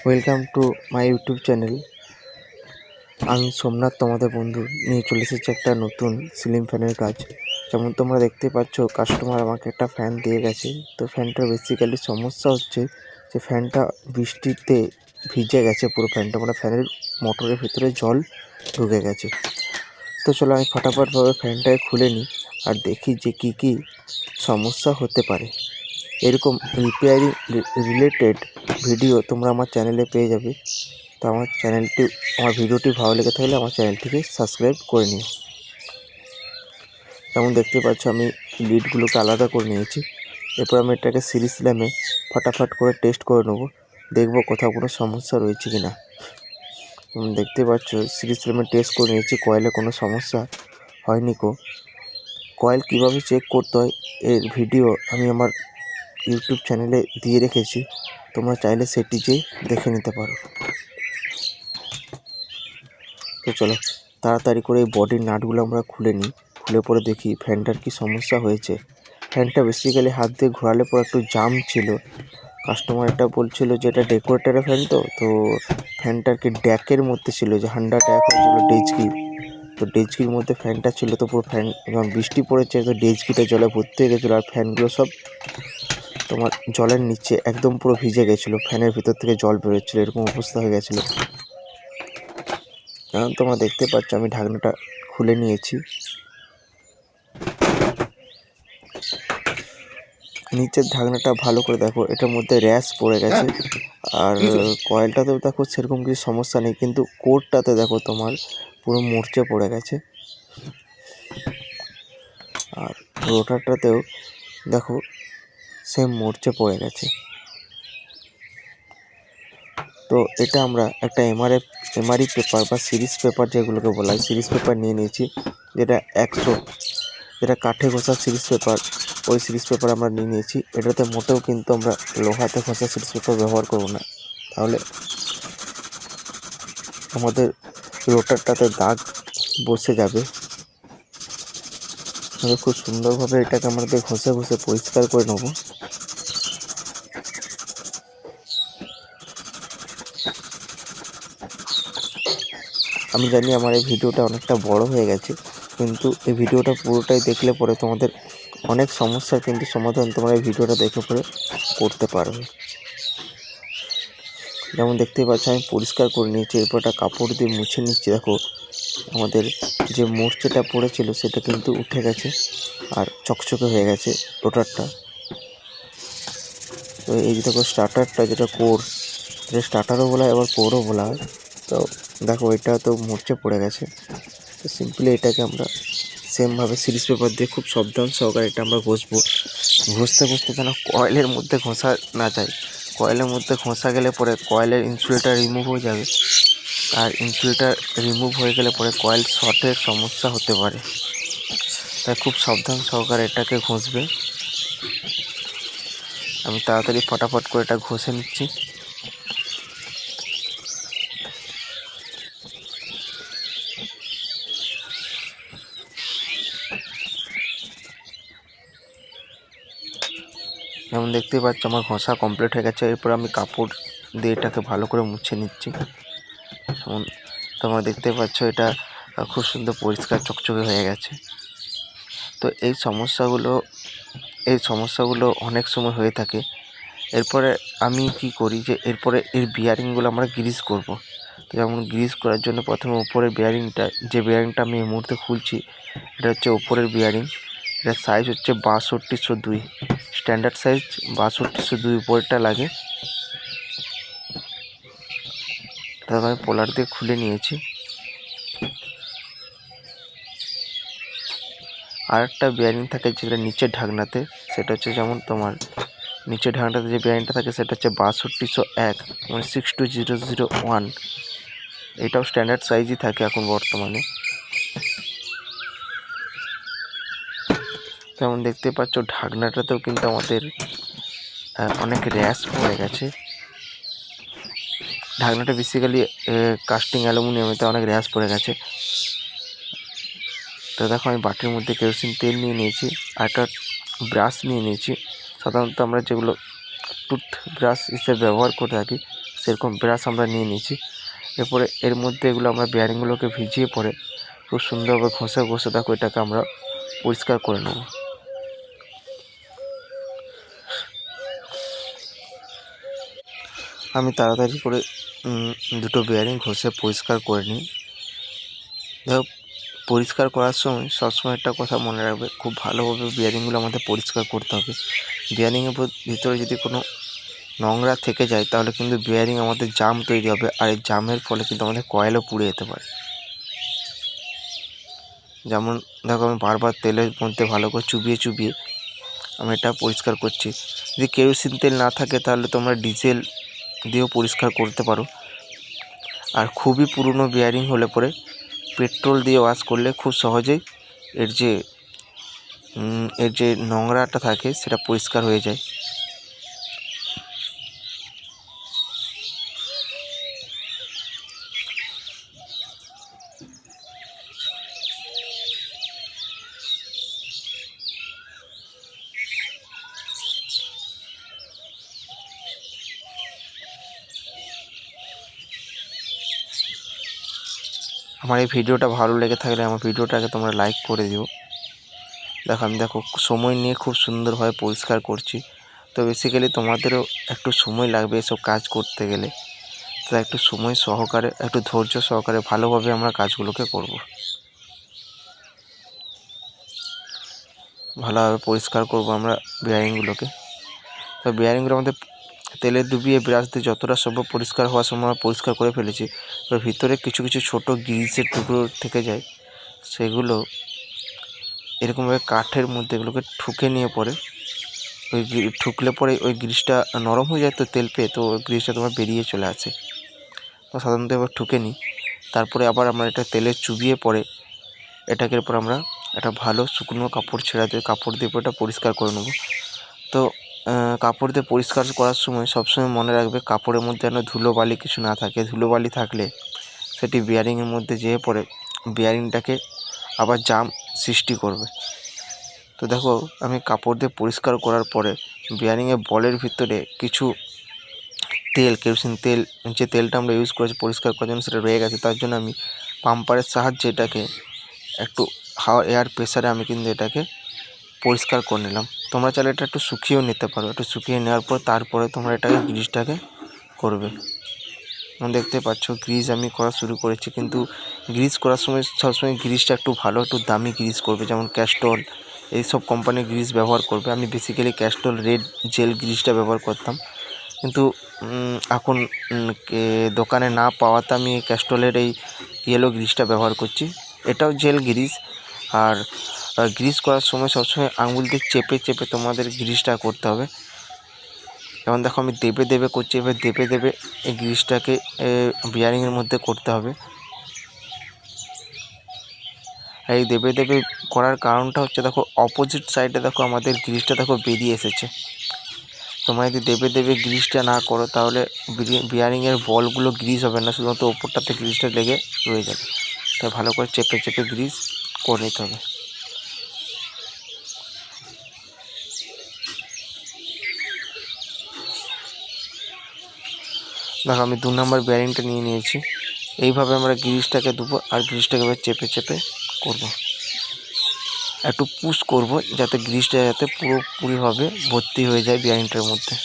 Welcome to my YouTube channel. আমি সোমনাথ তোমাদের বন্ধু নিয়ে চলে এসেছি একটা নতুন সিলিং ফ্যানের কাজ। যেমন তোমরা দেখতে পাচ্ছ, কাস্টমার আমাকে একটা ফ্যান দিয়ে গেছে। তো ফ্যানটার বেসিক্যালি সমস্যা হচ্ছে যে ফ্যানটা বৃষ্টিতে ভিজে গেছে, পুরো ফ্যানটা মানে ফ্যানের মোটরের ভিতরে জল ঢুকে গেছে। তো চলো আমি ফটাফটভাবে ফ্যানটাকে খুলে নিই আর দেখি যে কী সমস্যা হতে পারে। এরকম রিপেয়ারিং রিলেটেড ভিডিও তোমরা আমার চ্যানেলে পেয়ে যাবে। তো আমার ভিডিওটি ভালো লেগে থাকলে আমার চ্যানেলটিকে সাবস্ক্রাইব করে নিও। যেমন দেখতে পাচ্ছ, আমি লিডগুলোকে আলাদা করে নিয়েছি। এরপর আমি এটাকে সিরিজ ল্যামে ফটাফট করে টেস্ট করে নেবো, দেখবো কোথাও কোনো সমস্যা রয়েছে কি না। যেমন দেখতে পাচ্ছ, সিরিজ ল্যামে টেস্ট করে নিয়েছি, কয়েলে কোনো সমস্যা হয়নি। কয়েল কীভাবে চেক করতে হয় এর ভিডিও আমি আমার ইউটিউব চ্যানেলে দিয়ে রেখেছি, তোমরা চাইলে সেটি যেয়ে দেখে নিতে পারো। তো চলো তাড়াতাড়ি করে এই বডির নাটগুলো আমরা খুলে নিই। খুলে পরে দেখি ফ্যানটার কি সমস্যা হয়েছে। ফ্যানটা বেসিক্যালি হাত দিয়ে ঘোরালে পরে একটু জাম ছিল। কাস্টমার এটা বলছিল যে এটা ডেকোরেটারের ফ্যান, তো ফ্যানটার কি ড্যাকের মধ্যে ছিল, যে হান্ডা ড্যাক হয়েছিল ডেজকি। তো ডেজকির মধ্যে ফ্যানটা ছিল, তো পুরো ফ্যান যখন বৃষ্টি পড়েছে তো ডেজকিটা জলে ভর্তি হয়ে গেছিলো, আর ফ্যানগুলো সব তোমার জলের নিচে একদম পুরো ভিজে গেছিলো, ফ্যানের ভিতর থেকে জল বেরোচ্ছিলো, এরকম অবস্থা হয়ে গেছিলো। কারণ তোমরা দেখতে পাচ্ছ আমি ঢাকনাটা খুলে নিয়েছি। নিচের ঢাকনাটা ভালো করে দেখো, এটার মধ্যে র্যাশ পড়ে গেছে। আর কয়েলটাতেও দেখো সেরকম কিছু সমস্যা নেই, কিন্তু কোরটাতে দেখো তোমার পুরো মরচে পড়ে গেছে। আর রোটারটাতেও দেখো সেম মরচে পড়ে গেছে। তো এটা আমরা একটা এমআরই পেপার বা সিরিজ পেপার যেগুলোকে বলা হয়, সিরিজ পেপার নিয়ে নিয়েছি, যেটা 100, যেটা কাঠে ঘষা সিরিজ পেপার, ওই সিরিজ পেপার আমরা নিয়ে নিয়েছি। এটাতে মোটেও কিন্তু আমরা লোহাতে ঘষা সিরিজ পেপার ব্যবহার করব না, তাহলে আমাদের রোটারটাতে দাগ বসে যাবে। আমরা খুব সুন্দরভাবে এটাকে আমাদের ঘষে ঘষে পরিষ্কার করে নেব। আমি জানি আমার এই ভিডিওটা অনেকটা বড় হয়ে গেছে, কিন্তু এই ভিডিওটা পুরোটাই দেখলে পরে তোমাদের অনেক সমস্যার কিন্তু সমাধান তোমরা এই ভিডিওটা দেখে পরে করতে পারবে। যেমন দেখতেই পাচ্ছ আমি পরিষ্কার করে নিয়েছি, এরপর একটা কাপড় দিয়ে মুছে নিচ্ছি। দেখো আমাদের যে মরচেটা পড়েছিল সেটা কিন্তু উঠে গেছে আর চকচকে হয়ে গেছে রোটারটা। তো এই যে দেখো স্টার্টারটা, যেটা কোর, এটা স্টার্টারও বলা হয় আবার কোরও বলা হয়। তো দেখো এটা তো মরচে পড়ে গেছে। তো সিম্পলি এটাকে আমরা সেমভাবে সিরিজ পেপার দিয়ে খুব সাবধান সহকারে এটা আমরা ঘষবো। ঘষতে ঘষতে যেন কয়েলের মধ্যে ঘষা না যায়। কয়েলের মধ্যে ঘষা গেলে পরে কয়েলের ইনসুলেটার রিমুভ হয়ে যাবে, আর ইনসুলেটার রিমুভ হয়ে গেলে পরে কয়েল শর্টের সমস্যা হতে পারে। তাই খুব সাবধান সহকারে এটাকে ঘষবে। আমি তাড়াতাড়ি ফটাফট করে এটা ঘষে নিচ্ছি। যেমন দেখতে পাচ্ছ আমার ঘষা কমপ্লিট হয়ে গেছে। এরপর আমি কাপড় দিয়ে এটাকে ভালো করে মুছে নিচ্ছি। যেমন তোমরা দেখতে পাচ্ছ এটা খুব সুন্দর পরিষ্কার চকচকে হয়ে গেছে। তো এই সমস্যাগুলো অনেক সময় হয়ে থাকে। এরপরে আমি কি করি যে এরপরে এর বিয়ারিংগুলো আমরা গ্রিস করব। তো যেমন গ্রিস করার জন্য প্রথমে উপরের বিয়ারিংটা আমি এই মুহূর্তে খুলছি। এটা হচ্ছে উপরের বিয়ারিং, এটার সাইজ হচ্ছে 6202, স্ট্যান্ডার্ড সাইজ 6202 উপরেরটা লাগে। তারপর আমি পোলার দিয়ে খুলে নিয়েছি। আর একটা বিয়ারিং থাকে যেটা নিচের ঢাকনাতে, সেটা হচ্ছে যেমন তোমার নিচের ঢাকনাতে যে বিয়ারিংটা থাকে সেটা হচ্ছে 6201, মানে 62001। এটাও স্ট্যান্ডার্ড সাইজই থাকে এখন বর্তমানে। যেমন দেখতে পাচ্ছ ঢাকনাটাতেও কিন্তু আমাদের অনেক র্যাশ পড়ে গেছে। ঢাকনাটা বেসিক্যালি কাস্টিং অ্যালুমিনিয়ামেতে অনেক র্যাশ পড়ে গেছে। তো দেখো আমি বাটির মধ্যে কেরোসিন তেল নিয়ে নিয়েছি, আর একটা ব্রাশ নিয়ে নিয়েছি। সাধারণত আমরা যেগুলো টুথব্রাশ হিসেবে ব্যবহার করে থাকি সেরকম ব্রাশ আমরা নিয়ে নিয়েছি। এরপরে এর মধ্যে এগুলো আমরা বেয়ারিংগুলোকে ভিজিয়ে পরে খুব সুন্দরভাবে ঘষে ঘষে দেখো এটাকে আমরা পরিষ্কার করে নেব। আমি তাড়াতাড়ি করে দুটো বেয়ারিং ঘষে পরিষ্কার করে নিই। দেখো পরিষ্কার করার সময় সবসময় একটা কথা মনে রাখবে, খুব ভালোভাবে বেয়ারিংগুলো আমাদের পরিষ্কার করতে হবে। বেয়ারিংয়ের ভিতরে যদি কোনো নোংরা থেকে যায় তাহলে কিন্তু বেয়ারিং আমাদের জাম তৈরি হবে, আর এই জামের ফলে কিন্তু আমাদের কয়েলও পুড়ে যেতে পারে। যেমন দেখো আমি বারবার তেলের মধ্যে ভালো করে চুবিয়ে চুবিয়ে আমি এটা পরিষ্কার করছি। যদি কেরোসিন তেল না থাকে তাহলে তোমরা ডিজেল দিয়েও পরিষ্কার করতে পারো। আর খুবই পুরনো বেয়ারিং হলে পরে পেট্রোল দিয়ে ওয়াশ করলে খুব সহজেই এর যে নোংরাটা থাকে সেটা পরিষ্কার হয়ে যায়। আমার এই ভিডিওটা ভালো লেগে থাকলে আমার ভিডিওটাকে তোমরা লাইক করে দিও। দেখো আমি সময় নিয়ে খুব সুন্দরভাবে পরিষ্কার করছি। তো বেসিক্যালি তোমাদেরও একটু সময় লাগবে এসব কাজ করতে গেলে, তো একটু সময় সহকারে একটু ধৈর্য সহকারে ভালোভাবে আমরা কাজগুলোকে করব। ভালোভাবে পরিষ্কার করব আমরা বেয়ারিংগুলোকে। তো বেয়ারিংগুলো আমাদের তেলে ডুবিয়ে ব্রাশ দিয়ে যতটা সম্ভব পরিষ্কার হওয়ার সময় পরিষ্কার করে ফেলেছি। তো ভিতরে কিছু কিছু ছোট গ্রিসের টুকরো থেকে যায়, সেগুলো এরকমভাবে কাঠের মধ্যে এগুলোকে ঠুকে নিয়ে পরে ওই ঠুকলে পরে ওই গ্রিসটা নরম হয়ে যায়, তো তেল পেয়ে তো ওই গ্রিসটা তোমার বেরিয়ে চলে আসে। তো সাধারণত এবার ঠুকে নিই, তারপরে আবার আমরা এটা তেলে চুবিয়ে পরে এটাকে এরপর আমরা একটা ভালো শুকনো কাপড় ছেঁড়া দিয়ে কাপড় দিয়ে এটা পরিষ্কার করে নেব। তো কাপড় দিয়ে পরিষ্কার করার সময় সবসময় মনে রাখবে কাপড়ের মধ্যে যেন ধুলোবালি কিছু না থাকে। ধুলোবালি থাকলে সেটি বেয়ারিংয়ের মধ্যে যেয়ে পড়ে বেয়ারিংটাকে আবার জাম সৃষ্টি করবে। তো দেখো আমি কাপড় দিয়ে পরিষ্কার করার পরে বেয়ারিংয়ের বলের ভিতরে কিছু তেল, কেরোসিন তেল, যে তেলটা আমরা ইউজ করেছি পরিষ্কার করার জন্য সেটা রয়ে গেছে। তার জন্য আমি পাম্পারের সাহায্যে এটাকে একটু এয়ার প্রেসারে আমি কিন্তু এটাকে পরিষ্কার করে নিলাম। তোমরা চাইলে এটা একটু শুকিয়েও নিতে পারো। একটু শুকিয়ে নেওয়ার পর তারপরে তোমরা এটাকে গ্রিসটাকে করবে। দেখতে পাচ্ছ গ্রিস আমি করা শুরু করেছি, কিন্তু গ্রিস করার সময় সবসময় গ্রিসটা একটু ভালো একটু দামি গ্রিস করবে, যেমন ক্যাস্ট্রল এইসব কোম্পানির গ্রিস ব্যবহার করবে। আমি বেসিক্যালি ক্যাস্ট্রল রেড জেল গ্রিসটা ব্যবহার করতাম, কিন্তু এখন দোকানে না পাওয়াতে আমি ক্যাস্ট্রলের এই ইয়েলো গ্রিসটা ব্যবহার করছি। এটাও জেল গ্রিস। আর গ্রিস করার সময় সবসময় আঙুল দিয়ে চেপে চেপে তোমাদের গ্রিসটা করতে হবে। যেমন দেখো আমি দেবে দেবে করছি, এবার দেবে দেবে এই গ্রিসটাকে বেয়ারিংয়ের মধ্যে করতে হবে। এই দেবে দেবে করার কারণটা হচ্ছে দেখো অপোজিট সাইডে দেখো আমাদের গ্রিসটা দেখো বেরিয়ে এসেছে। তোমরা যদি দেবে দেবে গ্রিসটা না করো তাহলে বেয়ারিংয়ের বলগুলো গ্রিস হবে না, শুধুমাত্র ওপরটাতে গ্রিসটা লেগে রয়ে যাবে। তাই ভালো করে চেপে চেপে গ্রিস করে নিতে হবে। দেখো আমি 2 নম্বর বেয়ারিংটা নিয়ে নিয়েছি। এইভাবে আমরা গ্রিসটাকে দেবো আর গ্রিসটাকে এবার চেপে চেপে করব। একটু পুশ করব যাতে গ্রিসটা যাতে পুরোপুরিভাবে ভর্তি হয়ে যায় বেয়ারিংটার মধ্যে।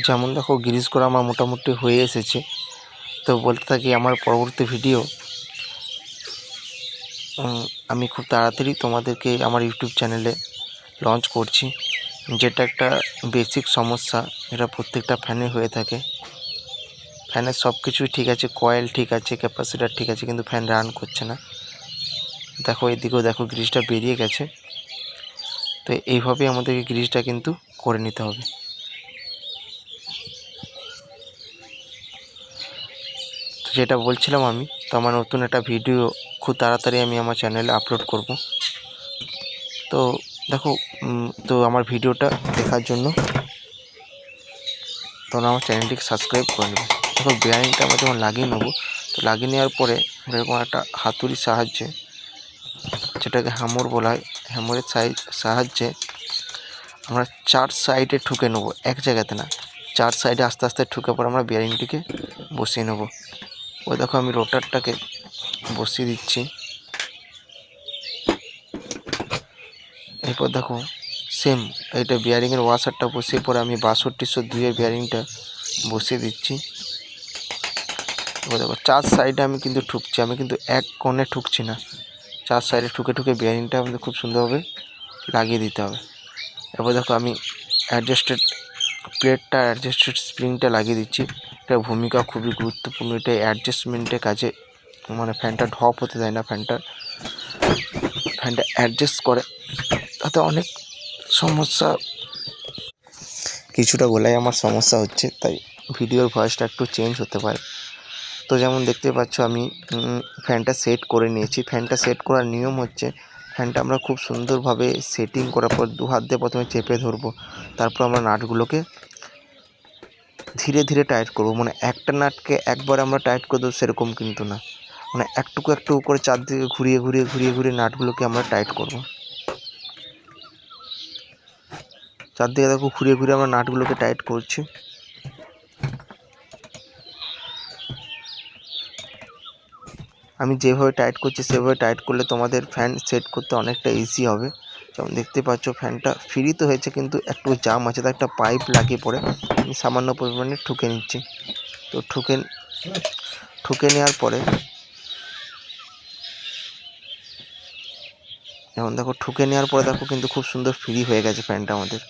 যেমন দেখো গ্রিস করা আমার মোটামুটি হয়ে এসেছে। তো বলতে থাকি আমার পরবর্তী ভিডিও আমি খুব তাড়াতাড়ি তোমাদেরকে আমার ইউটিউব চ্যানেলে লঞ্চ করছি, যেটা একটা বেসিক সমস্যা যেটা প্রত্যেকটা ফ্যানে হয়ে থাকে। ফ্যানের সব কিছুই ঠিক আছে, কয়েল ঠিক আছে, ক্যাপাসিটার ঠিক আছে, কিন্তু ফ্যান রান করছে না। দেখো এদিকেও দেখো গ্রিসটা বেরিয়ে গেছে। তো এইভাবেই আমাদেরকে গ্রিসটা কিন্তু করে নিতে হবে। তো যেটা বলছিলাম আমি, তো আমার নতুন একটা ভিডিও খুব তাড়াতাড়ি আমি আমার চ্যানেলে আপলোড করব। তো দেখো তো আমার ভিডিওটা দেখার জন্য তোমরা আমার চ্যানেলটিকে সাবস্ক্রাইব করে নেবে। দেখো বেয়ারিংটা আমরা যখন লাগিয়ে নেবো, তো লাগিয়ে নেওয়ার পরে এরকম একটা হাতুড়ির সাহায্যে, যেটাকে হ্যামর বলা হয়, হ্যামরের সাহায্যে আমরা 4 সাইডে ঠুকে নেবো, এক জায়গাতে না, 4 সাইডে আস্তে আস্তে ঠুকে পরে আমরা বেয়ারিংটিকে বসিয়ে নেবো। ওই দেখো আমি রোটারটাকে বসিয়ে দিচ্ছি। এরপর দেখো সেম এইটা বেয়ারিংয়ের ওয়াশারটা বসিয়ে পরে আমি 6202 এর বেয়ারিংটা বসিয়ে দিচ্ছি। এবার দেখো 4 সাইডে আমি কিন্তু ঠুকছি, আমি কিন্তু এক কোণে ঠুকছি না, 4 সাইডে ঠুকে ঠুকে বেয়ারিংটা আমাদের খুব সুন্দরভাবে লাগিয়ে দিতে হবে। এবার দেখো আমি অ্যাডজাস্টেড প্লেটটা, অ্যাডজাস্টেড স্প্রিংটা লাগিয়ে দিচ্ছি। এটা ভূমিকা খুবই গুরুত্বপূর্ণ, এটা অ্যাডজাস্টমেন্টের কাজে, মানে ফ্যানটা ঢপ হতে দেয় না, ফ্যানটা অ্যাডজাস্ট করে, তাতে অনেক সমস্যা, কিছুটা গলায় আমার সমস্যা হচ্ছে, তাই ভিডিওর ভয়েসটা একটু চেঞ্জ হতে পারে। তো যেমন দেখতে পাচ্ছ আমি ফ্যানটা সেট করে নিয়েছি। ফ্যানটা সেট করার নিয়ম হচ্ছে, ফ্যানটা আমরা খুব সুন্দরভাবে সেটিং করার পর 2 হাত দিয়ে প্রথমে চেপে ধরবো, তারপর আমরা নাটগুলোকে ধীরে ধীরে টাইট করব। মানে একটা নাটকে একবার আমরা টাইট করে দেবো সেরকম কিন্তু না, মানে একটু করে চারদিকে ঘুরিয়ে নাটগুলোকে আমরা টাইট করব। চারদিকে দেখো ঘুরিয়ে আমরা নাটগুলোকে টাইট করছি। আমি যেভাবে টাইট করছি সেভাবে টাইট করলে তোমাদের ফ্যান সেট করতে অনেকটা ইজি হবে। যেমন দেখতে পাচ্ছ ফ্যানটা ফ্রি তো হয়েছে, কিন্তু একটু জাম আছে, তাই একটা পাইপ লাগিয়ে পড়ে আমি সামান্য পরিমাণে ঠুকে নিচ্ছি। তো ঠুকে নেওয়ার পরে যেমন দেখো ঠুকে নেওয়ার পরে দেখো কিন্তু খুব সুন্দর ফ্রি হয়ে গেছে ফ্যানটা আমাদের।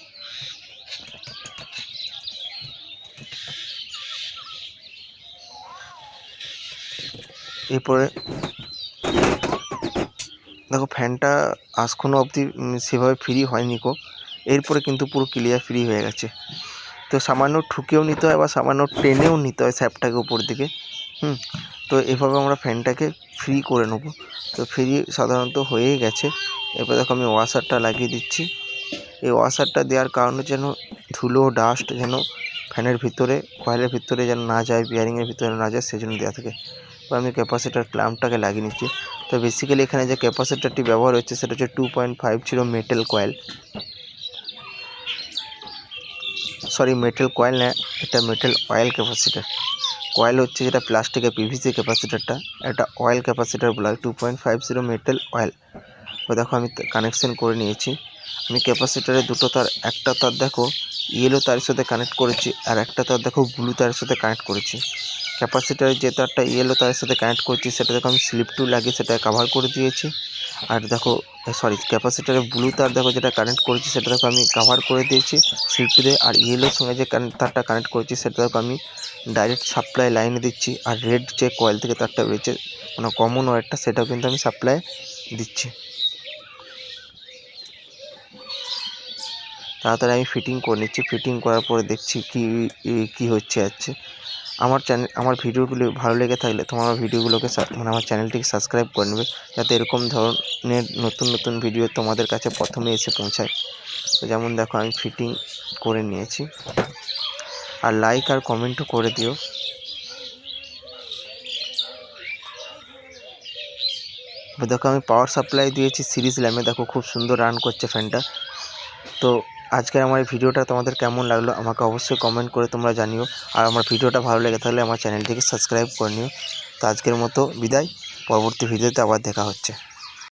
এরপরে দেখো ফ্যানটা এখনও অবধি সেভাবে ফ্রি হয়নি কো, এরপরে কিন্তু পুরো ক্লিয়ার ফ্রি হয়ে গেছে। তো সামান্য ঠুকেও নিতে হয় বা সামান্য টেনেও নিতে হয় স্যাপটাকে উপর দিকে। তো এভাবে আমরা ফ্যানটাকে ফ্রি করে নেব। তো ফ্রি সাধারণত হয়েই গেছে। এরপর দেখো আমি ওয়াশারটা লাগিয়ে দিচ্ছি। এই ওয়াশারটা দেওয়ার কারণে যেন ধুলো ডাস্ট যেন ফ্যানের ভিতরে, কয়েলের ভিতরে যেন না যায়, বিয়ারিংয়ের ভিতরে না যায়, সেজন্য দেওয়া থাকে। তো আমি ক্যাপাসিটার ক্ল্যাম্পটাকে লাগিয়ে নিচ্ছি। তো বেসিক্যালি এখানে যে ক্যাপাসিটারটি ব্যবহার হচ্ছে সেটা হচ্ছে 2.50 মেটাল কয়েল, মেটাল কয়েল না, এটা মেটাল অয়েল ক্যাপাসিটার। কয়েল হচ্ছে যেটা প্লাস্টিকের পিভিসি ক্যাপাসিটারটা, এটা অয়েল ক্যাপাসিটার বলা হয়, 2.50 মেটাল অয়েল। তো দেখো আমি কানেকশন করে নিয়েছি। আমি ক্যাপাসিটারের দুটো তার, একটা তার দেখো ইয়েলো তারের সাথে কানেক্ট করেছি, আর একটা তার দেখো ব্লু তারের সাথে কানেক্ট করেছি। ক্যাপাসিটারের যে তারটা ইয়েলো তারের সাথে কানেক্ট করছি সেটা দেখো আমি স্লিপ টু লাগিয়ে সেটা কভার করে দিয়েছি। আর দেখো ক্যাপাসিটারের ব্লু তার দেখো যেটা কানেক্ট করেছি সেটা দেখো আমি কভার করে দিয়েছি স্লিপ টু দিয়ে। আর ইয়েলোর সঙ্গে যে তারটা কানেক্ট করেছি সেটা দেখো আমি ডাইরেক্ট সাপ্লাই লাইনে দিচ্ছি। আর রেড যে কয়েল থেকে তারটা বেরিয়েছে, মানে কমন ওয়্যারটা, সেটাও কিন্তু আমি সাপ্লাই দিচ্ছি। তাড়াতাড়ি আমি ফিটিং করে নিচ্ছি। ফিটিং করার পরে দেখছি কি হচ্ছে। আমার ভিডিওগুলো ভালো লেগে থাকলে তোমার ভিডিওগুলোকে আমার চ্যানেলটিকে সাবস্ক্রাইব করে নেবে, যাতে এরকম ধরনের নতুন ভিডিও তোমাদের কাছে প্রথমে এসে পৌঁছায়। তো যেমন দেখো আমি ফিটিং করে নিয়েছি, আর লাইক আর কমেন্টও করে দিও। দেখো আমি পাওয়ার সাপ্লাই দিয়েছি সিরিজ ল্যাম্পে, দেখো খুব সুন্দর রান করছে ফ্যানটা। তো আজকের আমার এই ভিডিওটা তোমাদের কেমন লাগলো আমাকে অবশ্যই কমেন্ট করে তোমরা জানিও। আর আমার ভিডিওটা ভালো লেগে থাকলে আমার চ্যানেলটিকে সাবস্ক্রাইব করে নিও। তো আজকের মতো বিদায়, পরবর্তী ভিডিওতে আবার দেখা হচ্ছে।